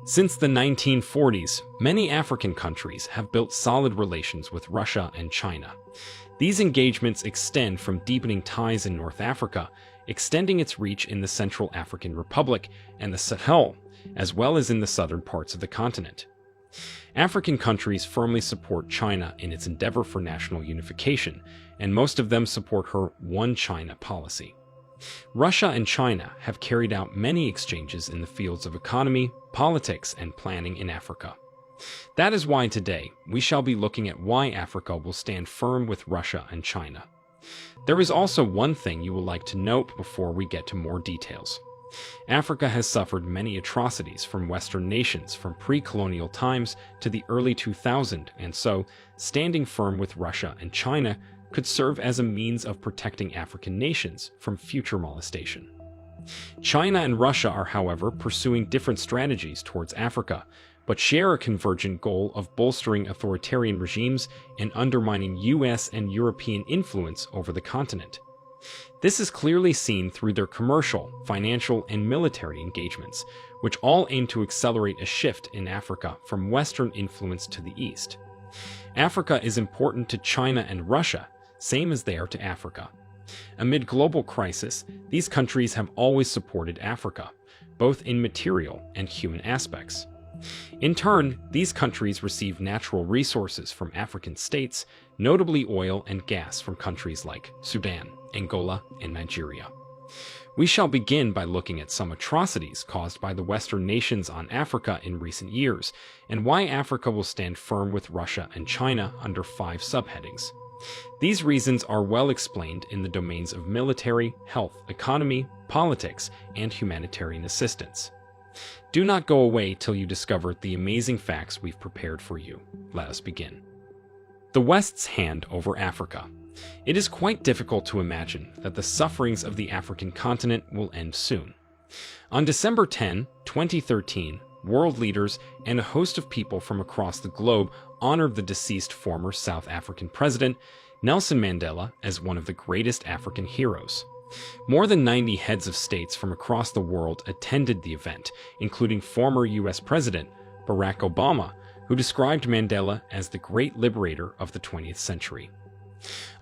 Since the 1940s, many African countries have built solid relations with Russia and China. These engagements extend from deepening ties in North Africa, extending its reach in the Central African Republic and the Sahel, as well as in the southern parts of the continent. African countries firmly support China in its endeavor for national unification, and most of them support her One China policy. Russia and China have carried out many exchanges in the fields of economy, politics, and planning in Africa. That is why today we shall be looking at why Africa will stand firm with Russia and China. There is also one thing you will like to note before we get to more details. Africa has suffered many atrocities from Western nations from pre-colonial times to the early 2000s, and so standing firm with Russia and China could serve as a means of protecting African nations from future molestation. China and Russia are, however, pursuing different strategies towards Africa, but share a convergent goal of bolstering authoritarian regimes and undermining US and European influence over the continent. This is clearly seen through their commercial, financial, and military engagements, which all aim to accelerate a shift in Africa from Western influence to the East. Africa is important to China and Russia, same as they are to Africa. Amid global crisis, these countries have always supported Africa, both in material and human aspects. In turn, these countries receive natural resources from African states, notably oil and gas from countries like Sudan, Angola, and Nigeria. We shall begin by looking at some atrocities caused by the Western nations on Africa in recent years, and why Africa will stand firm with Russia and China under 5 subheadings. These reasons are well explained in the domains of military, health, economy, politics, and humanitarian assistance. Do not go away till you discover the amazing facts we've prepared for you. Let us begin. The West's hand over Africa. It is quite difficult to imagine that the sufferings of the African continent will end soon. On December 10, 2013, world leaders and a host of people from across the globe honored the deceased former South African president, Nelson Mandela, as one of the greatest African heroes. More than 90 heads of states from across the world attended the event, including former US President Barack Obama, who described Mandela as the great liberator of the 20th century.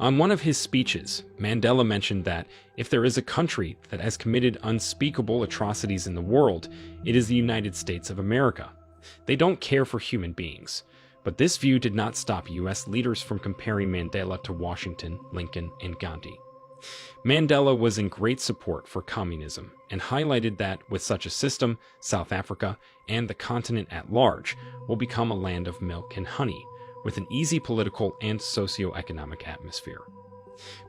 On one of his speeches, Mandela mentioned that if there is a country that has committed unspeakable atrocities in the world, it is the United States of America. They don't care for human beings. But this view did not stop US leaders from comparing Mandela to Washington, Lincoln, and Gandhi. Mandela was in great support for communism and highlighted that with such a system, South Africa and the continent at large will become a land of milk and honey, with an easy political and socio-economic atmosphere.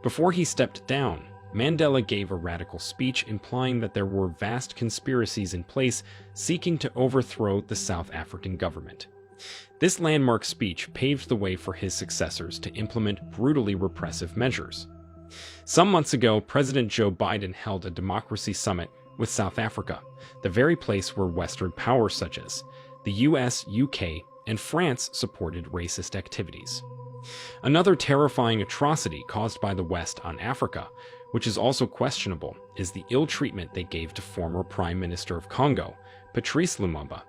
Before he stepped down, Mandela gave a radical speech implying that there were vast conspiracies in place seeking to overthrow the South African government. This landmark speech paved the way for his successors to implement brutally repressive measures. Some months ago, President Joe Biden held a democracy summit with South Africa, the very place where Western powers such as the US, UK, and France supported racist activities. Another terrifying atrocity caused by the West on Africa, which is also questionable, is the ill treatment they gave to former Prime Minister of Congo, Patrice Lumumba.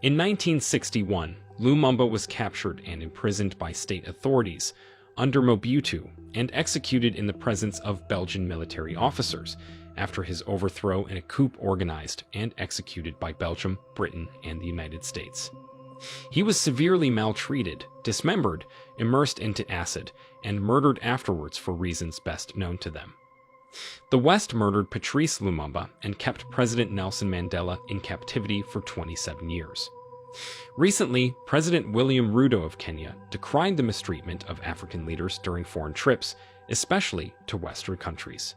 In 1961, Lumumba was captured and imprisoned by state authorities under Mobutu and executed in the presence of Belgian military officers after his overthrow in a coup organized and executed by Belgium, Britain, and the United States. He was severely maltreated, dismembered, immersed into acid, and murdered afterwards for reasons best known to them. The West murdered Patrice Lumumba and kept President Nelson Mandela in captivity for 27 years. Recently, President William Ruto of Kenya decried the mistreatment of African leaders during foreign trips, especially to Western countries.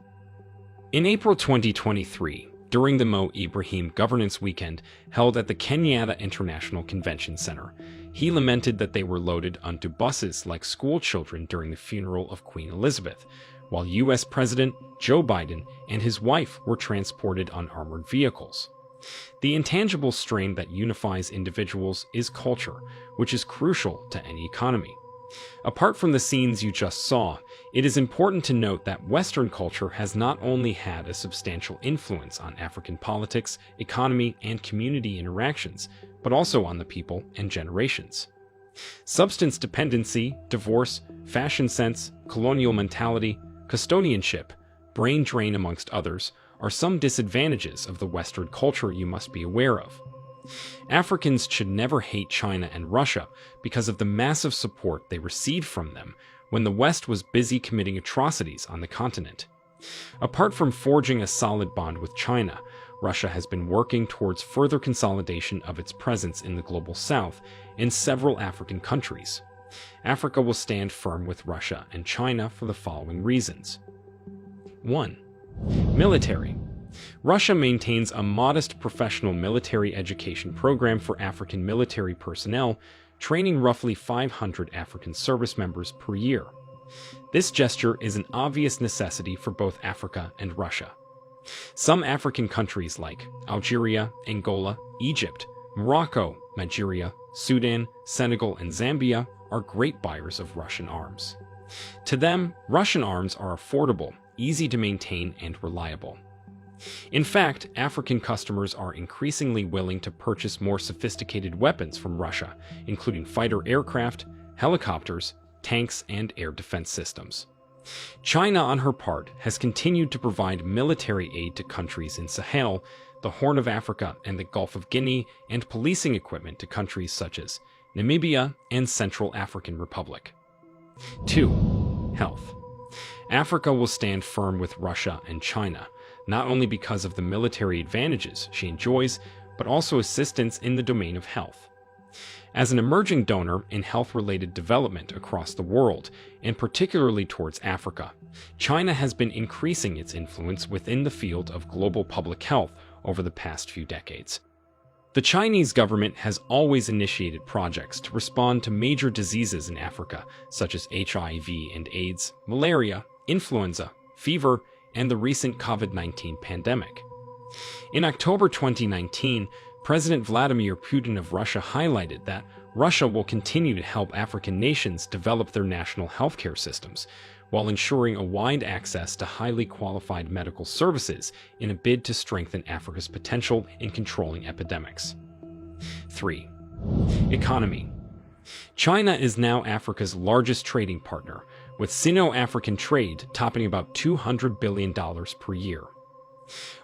In April 2023, during the Mo Ibrahim Governance Weekend held at the Kenyatta International Convention Center, he lamented that they were loaded onto buses like school children during the funeral of Queen Elizabeth, while US President Joe Biden and his wife were transported on armored vehicles. The intangible strain that unifies individuals is culture, which is crucial to any economy. Apart from the scenes you just saw, it is important to note that Western culture has not only had a substantial influence on African politics, economy, and community interactions, but also on the people and generations. Substance dependency, divorce, fashion sense, colonial mentality, custodianship, brain drain amongst others, are some disadvantages of the Western culture you must be aware of. Africans should never hate China and Russia because of the massive support they received from them when the West was busy committing atrocities on the continent. Apart from forging a solid bond with China, Russia has been working towards further consolidation of its presence in the global south in several African countries. Africa will stand firm with Russia and China for the following reasons. 1. Military. Russia maintains a modest professional military education program for African military personnel, training roughly 500 African service members per year. This gesture is an obvious necessity for both Africa and Russia. Some African countries like Algeria, Angola, Egypt, Morocco, Nigeria, Sudan, Senegal, and Zambia are great buyers of Russian arms. To them, Russian arms are affordable, easy to maintain, and reliable. In fact, African customers are increasingly willing to purchase more sophisticated weapons from Russia, including fighter aircraft, helicopters, tanks, and air defense systems. China, on her part, has continued to provide military aid to countries in Sahel, the Horn of Africa, and the Gulf of Guinea, and policing equipment to countries such as Namibia and Central African Republic. 2. Health. Africa will stand firm with Russia and China, not only because of the military advantages she enjoys, but also assistance in the domain of health. As an emerging donor in health-related development across the world, and particularly towards Africa, China has been increasing its influence within the field of global public health over the past few decades. The Chinese government has always initiated projects to respond to major diseases in Africa, such as HIV and AIDS, malaria, influenza, fever, and the recent COVID-19 pandemic. In October 2019, President Vladimir Putin of Russia highlighted that Russia will continue to help African nations develop their national healthcare systems, while ensuring a wide access to highly qualified medical services in a bid to strengthen Africa's potential in controlling epidemics. 3. Economy. China is now Africa's largest trading partner, with Sino-African trade topping about $200 billion per year.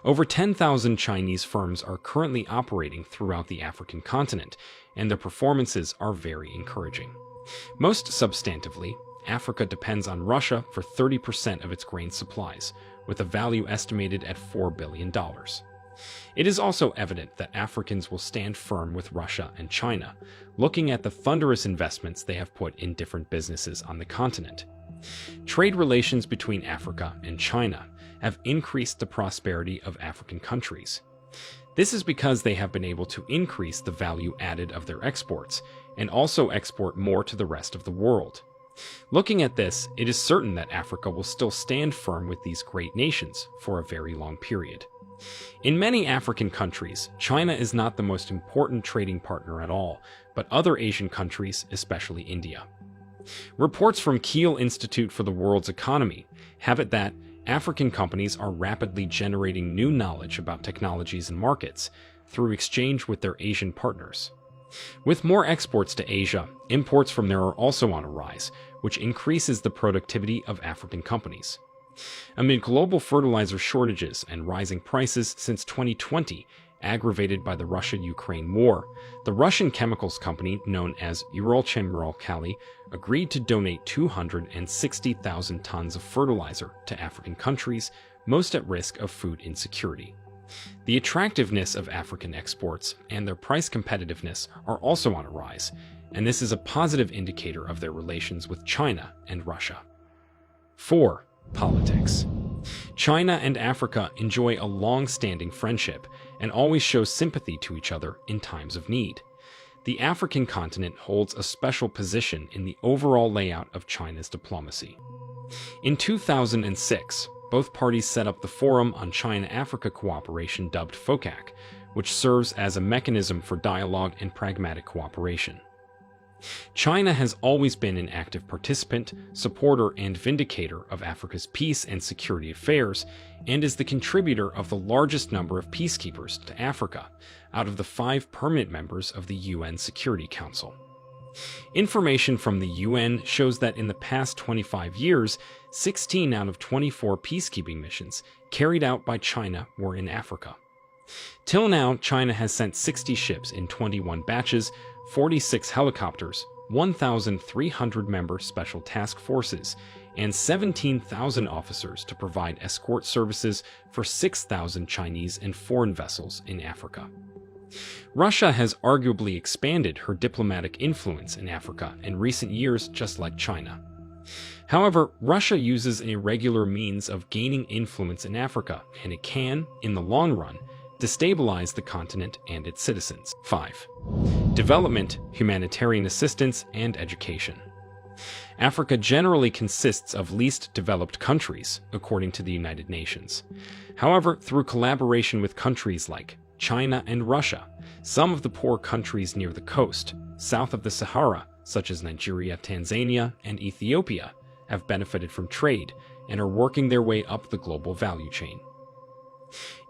Over 10,000 Chinese firms are currently operating throughout the African continent, and their performances are very encouraging. Most substantively, Africa depends on Russia for 30% of its grain supplies, with a value estimated at $4 billion. It is also evident that Africans will stand firm with Russia and China, looking at the thunderous investments they have put in different businesses on the continent. Trade relations between Africa and China have increased the prosperity of African countries. This is because they have been able to increase the value added of their exports and also export more to the rest of the world. Looking at this, it is certain that Africa will still stand firm with these great nations for a very long period. In many African countries, China is not the most important trading partner at all, but other Asian countries, especially India. Reports from Kiel Institute for the World's Economy have it that African companies are rapidly generating new knowledge about technologies and markets through exchange with their Asian partners. With more exports to Asia, imports from there are also on a rise, which increases the productivity of African companies. Amid global fertilizer shortages and rising prices since 2020, aggravated by the Russia-Ukraine war, the Russian chemicals company known as Uralchem-Uralkali agreed to donate 260,000 tons of fertilizer to African countries, most at risk of food insecurity. The attractiveness of African exports and their price competitiveness are also on a rise, and this is a positive indicator of their relations with China and Russia. 4. Politics. China and Africa enjoy a long-standing friendship and always show sympathy to each other in times of need. The African continent holds a special position in the overall layout of China's diplomacy. In 2006, both parties set up the Forum on China-Africa Cooperation dubbed FOCAC, which serves as a mechanism for dialogue and pragmatic cooperation. China has always been an active participant, supporter, and vindicator of Africa's peace and security affairs, and is the contributor of the largest number of peacekeepers to Africa, out of the 5 permanent members of the UN Security Council. Information from the UN shows that in the past 25 years, 16 out of 24 peacekeeping missions carried out by China were in Africa. Till now, China has sent 60 ships in 21 batches, 46 helicopters, 1,300-member special task forces, and 17,000 officers to provide escort services for 6,000 Chinese and foreign vessels in Africa. Russia has arguably expanded her diplomatic influence in Africa in recent years, just like China. However, Russia uses an irregular means of gaining influence in Africa, and it can, in the long run, destabilize the continent and its citizens. 5. Development, humanitarian assistance, and education. Africa generally consists of least developed countries, according to the United Nations. However, through collaboration with countries like China and Russia, some of the poor countries near the coast, south of the Sahara, such as Nigeria, Tanzania, and Ethiopia, have benefited from trade and are working their way up the global value chain.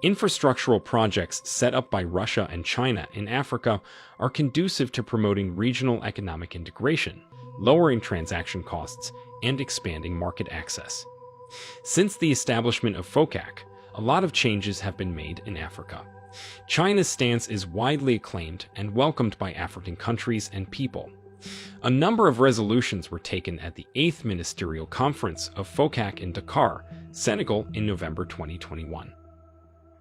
Infrastructural projects set up by Russia and China in Africa are conducive to promoting regional economic integration, lowering transaction costs, and expanding market access. Since the establishment of FOCAC, a lot of changes have been made in Africa. China's stance is widely acclaimed and welcomed by African countries and people. A number of resolutions were taken at the 8th Ministerial Conference of FOCAC in Dakar, Senegal in November 2021.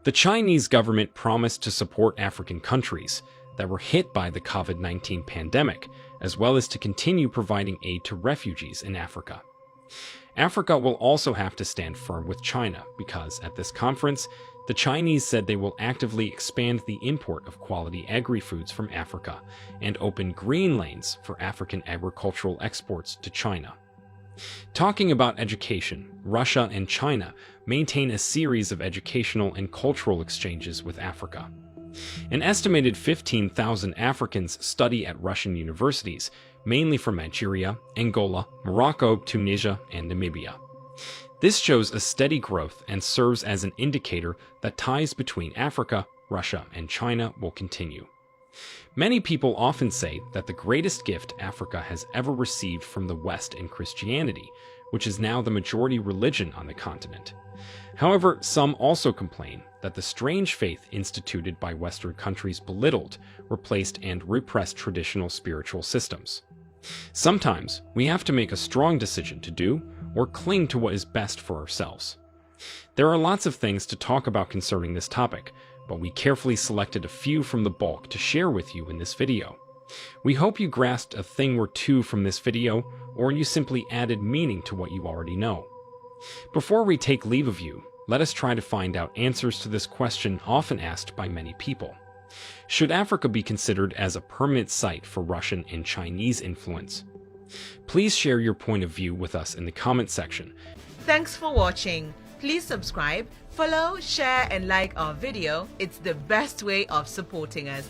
The Chinese government promised to support African countries that were hit by the COVID-19 pandemic, as well as to continue providing aid to refugees in Africa. Africa will also have to stand firm with China because, at this conference, the Chinese said they will actively expand the import of quality agri-foods from Africa and open green lanes for African agricultural exports to China. Talking about education, Russia and China maintain a series of educational and cultural exchanges with Africa. An estimated 15,000 Africans study at Russian universities, mainly from Nigeria, Angola, Morocco, Tunisia, and Namibia. This shows a steady growth and serves as an indicator that ties between Africa, Russia, and China will continue. Many people often say that the greatest gift Africa has ever received from the West in Christianity, which is now the majority religion on the continent. However, some also complain that the strange faith instituted by Western countries belittled, replaced, and repressed traditional spiritual systems. Sometimes we have to make a strong decision to do or cling to what is best for ourselves. There are lots of things to talk about concerning this topic, but we carefully selected a few from the bulk to share with you in this video. We hope you grasped a thing or two from this video, or you simply added meaning to what you already know. Before we take leave of you, let us try to find out answers to this question often asked by many people. Should Africa be considered as a permanent site for Russian and Chinese influence? Please share your point of view with us in the comment section. Thanks for watching. Please subscribe, follow, share and like our video. It's the best way of supporting us.